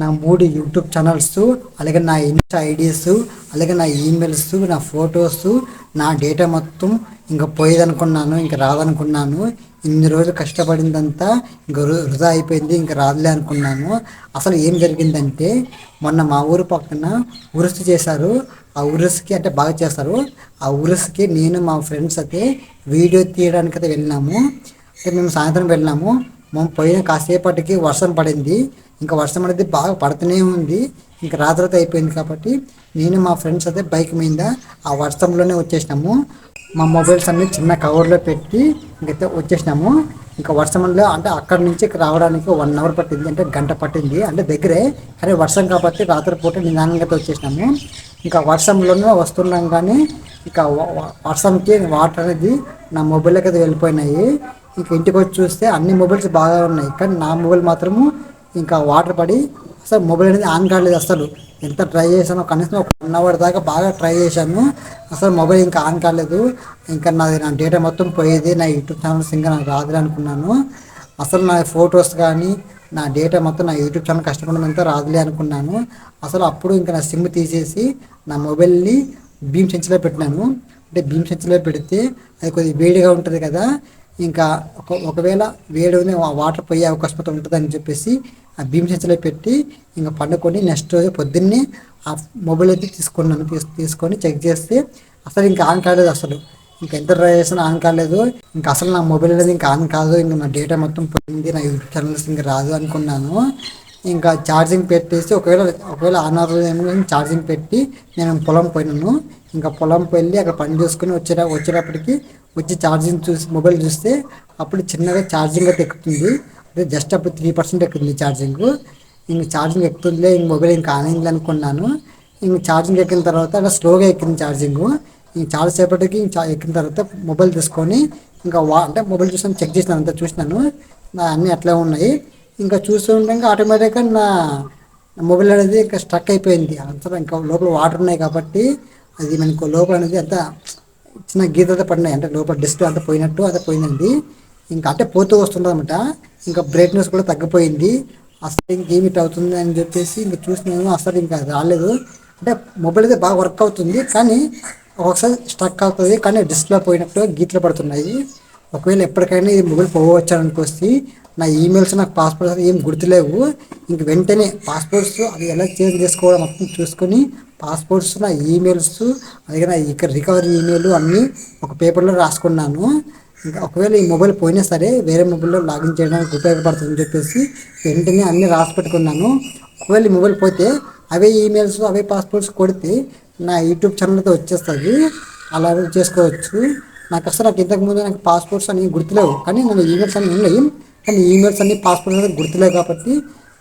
నా 3 YouTube channels, అలాగే నా ఇన్స్టా ఐడీస్, అలాగే నా ఈమెయిల్స్, నా ఫొటోస్, నా డేటా మొత్తం ఇంకా పోయేదనుకున్నాను, ఇంకా రాదనుకున్నాను. ఇన్ని రోజులు కష్టపడిందంతా ఇంకా వృధా అయిపోయింది, ఇంకా రాదులే అనుకున్నాను. అసలు ఏం జరిగిందంటే మొన్న మా ఊరు పక్కన ఉరుసు చేశారు. ఆ ఉరుసుకి అంటే బాగా చేస్తారు. ఆ ఉరుసుకి నేను మా ఫ్రెండ్స్ అయితే వీడియో తీయడానికి అయితే వెళ్ళినాము. అంటే మేము సాయంత్రం వెళ్ళినాము. మేము పోయిన కాసేపటికి వర్షం పడింది. ఇంకా వర్షం అనేది బాగా పడుతూనే ఉంది. ఇంకా రాత్రి అయిపోయింది కాబట్టి నేను మా ఫ్రెండ్స్ అయితే బైక్ మీద ఆ వర్షంలోనే వచ్చేసినాము. మా మొబైల్స్ అన్ని చిన్న కవర్లో పెట్టి ఇంకైతే వచ్చేసినాము. ఇంకా వర్షంలో అంటే అక్కడి నుంచి రావడానికి 1 అవర్ పట్టింది, అంటే గంట పట్టింది, అంటే దగ్గరే. కానీ వర్షం కాబట్టి రాత్రిపూట నిదానంగా అయితే వచ్చేసినాము. ఇంకా వర్షంలోనే వస్తున్నాం కానీ ఇంకా వర్షంకి వాటర్ అనేది నా మొబైల్లోకి అయితే వెళ్ళిపోయినాయి. ఇంక ఇంటికి వచ్చి చూస్తే అన్ని మొబైల్స్ బాగా ఉన్నాయి, కానీ నా మొబైల్ మాత్రము ఇంకా వాటర్ పడి అసలు మొబైల్ అనేది ఆన్ కాలేదు. అసలు ఎంత ట్రై చేశానో, కనీసం ఒక 1 అవర్ దాకా బాగా ట్రై చేశాను. అసలు మొబైల్ ఇంకా ఆన్ కాలేదు. ఇంకా నా డేటా మొత్తం పోయేది, నా యూట్యూబ్ ఛానల్స్ ఇంకా నాకు రాదులే అనుకున్నాను. అసలు నా ఫొటోస్ కానీ నా డేటా మొత్తం నా యూట్యూబ్ ఛానల్ కష్టపడినంతా రాదులే అనుకున్నాను. అసలు అప్పుడు ఇంకా నా సిమ్ తీసేసి నా మొబైల్ని భీమ్ సెంచులో పెట్టినాను. అంటే భీమ్ సెంచులో పెడితే అది కొద్దిగా వేడిగా ఉంటుంది కదా, ఇంకా ఒకవేళ వేడి వాటర్ పోయే అవకాశం ఉంటుందని చెప్పేసి ఆ భీమ్ సెంచులో పెట్టి ఇంకా పండుకొని నెక్స్ట్ రోజు పొద్దున్నే ఆ మొబైల్ అయితే తీసుకున్నాను. తీసుకొని చెక్ చేస్తే అసలు ఇంకా ఆన్ కాలేదు. అసలు ఇంకా ఎంత ట్రై చేసినా ఆన్ కాలేదు. ఇంకా అసలు నా మొబైల్ అనేది ఇంకా ఆన్ కాదు, ఇంకా నా డేటా మొత్తం పోయింది, నా యూట్యూబ్ ఛానల్స్ ఇంకా రాదు అనుకున్నాను. ఇంకా ఛార్జింగ్ పెట్టేసి ఒకవేళ ఆన్ అవ్వలేమో ఛార్జింగ్ పెట్టి నేను పొలం పోయినాను. ఇంకా పొలం వెళ్ళి అక్కడ పని చేసుకుని వచ్చేటప్పటికి వచ్చి ఛార్జింగ్ చూసి మొబైల్ చూస్తే అప్పుడు చిన్నగా ఛార్జింగ్ అయితే ఎక్కుతుంది. అంటే జస్ట్ అప్పుడు 3% ఎక్కుతుంది ఛార్జింగ్. ఇంక ఛార్జింగ్ ఎక్కుతుందిలే, ఇంక మొబైల్ ఇంకా ఆన్ అయింది అనుకున్నాను. ఇంక ఛార్జింగ్ ఎక్కిన తర్వాత అలా స్లోగా ఎక్కింది ఛార్జింగ్. ఇంక చాలాసేపటికి ఎక్కిన తర్వాత మొబైల్ తీసుకొని ఇంకా అంటే మొబైల్ చూసాను, చెక్ చేసినాను, అంతా చూసినాను, నా అన్నీ అట్లే ఉన్నాయి. ఇంకా చూస్తూ ఉండగా ఆటోమేటిక్గా నా మొబైల్ అనేది ఇంకా స్ట్రక్ అయిపోయింది. అంతా ఇంకా లోపల వాటర్ ఉన్నాయి కాబట్టి అది మనకు లోపల అనేది అంతా చిన్న గీతతో పడినాయి, అంటే లోపల డిస్ప్లే అంతా పోయినట్టు అంతా పోయిందండి. ఇంకా అంటే పోతూ వస్తుంది అనమాట. ఇంకా బ్రైట్నెస్ కూడా తగ్గిపోయింది. అసలు ఇంకేమిటి అవుతుంది అని చెప్పేసి ఇంకా చూసినాను, అసలు ఇంకా రాలేదు. అంటే మొబైల్ అయితే బాగా వర్క్ అవుతుంది, కానీ ఒకసారి స్ట్రక్ అవుతుంది, కానీ డిస్ప్లే పోయినట్టు గీతలు పడుతున్నాయి. ఒకవేళ ఎప్పటికైనా ఈ మొబైల్ పోవచ్చాననుకొస్తే నా ఈమెయిల్స్, నాకు పాస్పోర్ట్స్ ఏం గుర్తులేవు. ఇంక వెంటనే పాస్పోర్ట్స్ అది ఎలా చేంజ్ చేసుకోవడం మొత్తం చూసుకొని పాస్పోర్ట్స్, నా ఈమెయిల్స్, అలాగే నా ఇక్కడ రికవరీ ఈమెయిల్ అన్నీ ఒక పేపర్లో రాసుకున్నాను. ఇంకా ఒకవేళ ఈ మొబైల్ పోయినా సరే వేరే మొబైల్లో లాగిన్ చేయడానికి ఉపయోగపడుతుందని చెప్పేసి వెంటనే అన్నీ రాసి పెట్టుకున్నాను. ఒకవేళ ఈ మొబైల్ పోతే అవే ఈమెయిల్స్, అవే పాస్పోర్ట్స్ కొడితే నా యూట్యూబ్ ఛానల్తో వచ్చేస్తుంది, అలా చేసుకోవచ్చు. నాకు ఇంతకుముందు నాకు పాస్పోర్ట్స్ అన్ని గుర్తులేవు, కానీ నేను ఈమెయిల్స్ అన్నీ ఉన్నాయి, కానీ ఈమెయిల్స్ అన్ని పాస్పోర్ట్స్ అనేది గుర్తులేవు కాబట్టి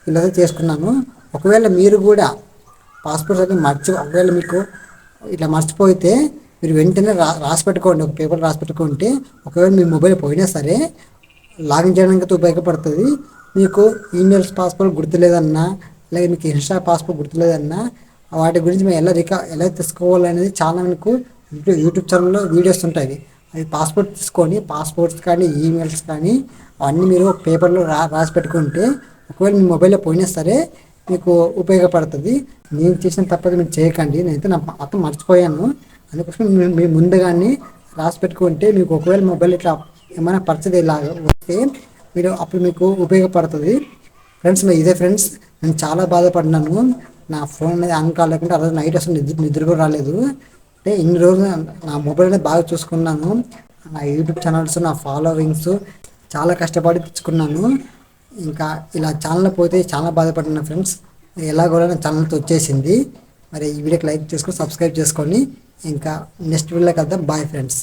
ఇలా చేసుకున్నాను. ఒకవేళ మీరు కూడా పాస్పోర్ట్స్ అన్ని ఒకవేళ మీకు ఇట్లా మర్చిపోతే మీరు వెంటనే రాసి పెట్టుకోండి, ఒక పేపర్ రాసి పెట్టుకుంటే ఒకవేళ మీ మొబైల్ పోయినా సరే లాగిన్ చేయడానికి ఉపయోగపడుతుంది. మీకు ఈమెయిల్స్ పాస్పోర్ట్ గుర్తులేదన్నా, అలాగే మీకు ఇన్స్టా పాస్పోర్ట్ గుర్తులేదన్నా వాటి గురించి మేము ఎలా తీసుకోవాలనేది చాలా మీకు యూట్యూబ్ ఛానల్లో వీడియోస్ ఉంటాయి. అవి పాస్పోర్ట్ తీసుకొని పాస్పోర్ట్స్ కానీ ఈమెయిల్స్ కానీ అవన్నీ మీరు పేపర్లో రాసి పెట్టుకుంటే ఒకవేళ మీ మొబైల్లో పోయినా సరే మీకు ఉపయోగపడుతుంది. నేను చేసిన తప్పదు మీరు చేయకండి, నేనైతే నా మొత్తం మర్చిపోయాను. అందుకోసం మీరు ముందుగానే రాసి పెట్టుకుంటే మీకు ఒకవేళ మొబైల్ ఇట్లా ఏమైనా పరిస్థితి ఇలాగ వస్తే అప్పుడు మీకు ఉపయోగపడుతుంది. ఫ్రెండ్స్ ఇదే ఫ్రెండ్స్, నేను చాలా బాధపడినాను. నా ఫోన్ అనేది ఆన్ కాలేకుంటే ఆ రోజు నైట్ అసలు నిద్ర కూడా రాలేదు. అంటే ఇన్ని రోజులు నా మొబైల్ అనేది బాగా చూసుకున్నాను. నా యూట్యూబ్ ఛానల్స్, నా ఫాలోవింగ్స్ చాలా కష్టపడి తెచ్చుకున్నాను. ఇంకా ఇలా ఛానల్ పోతే చాలా బాధపడినా ఫ్రెండ్స్. ఎలాగోలా నా ఛానల్తో వచ్చేసింది. మరి ఈ వీడియోకి లైక్ చేసుకొని సబ్స్క్రైబ్ చేసుకొని ఇంకా నెక్స్ట్ వీడియోకి వెళ్దాం. Bye friends.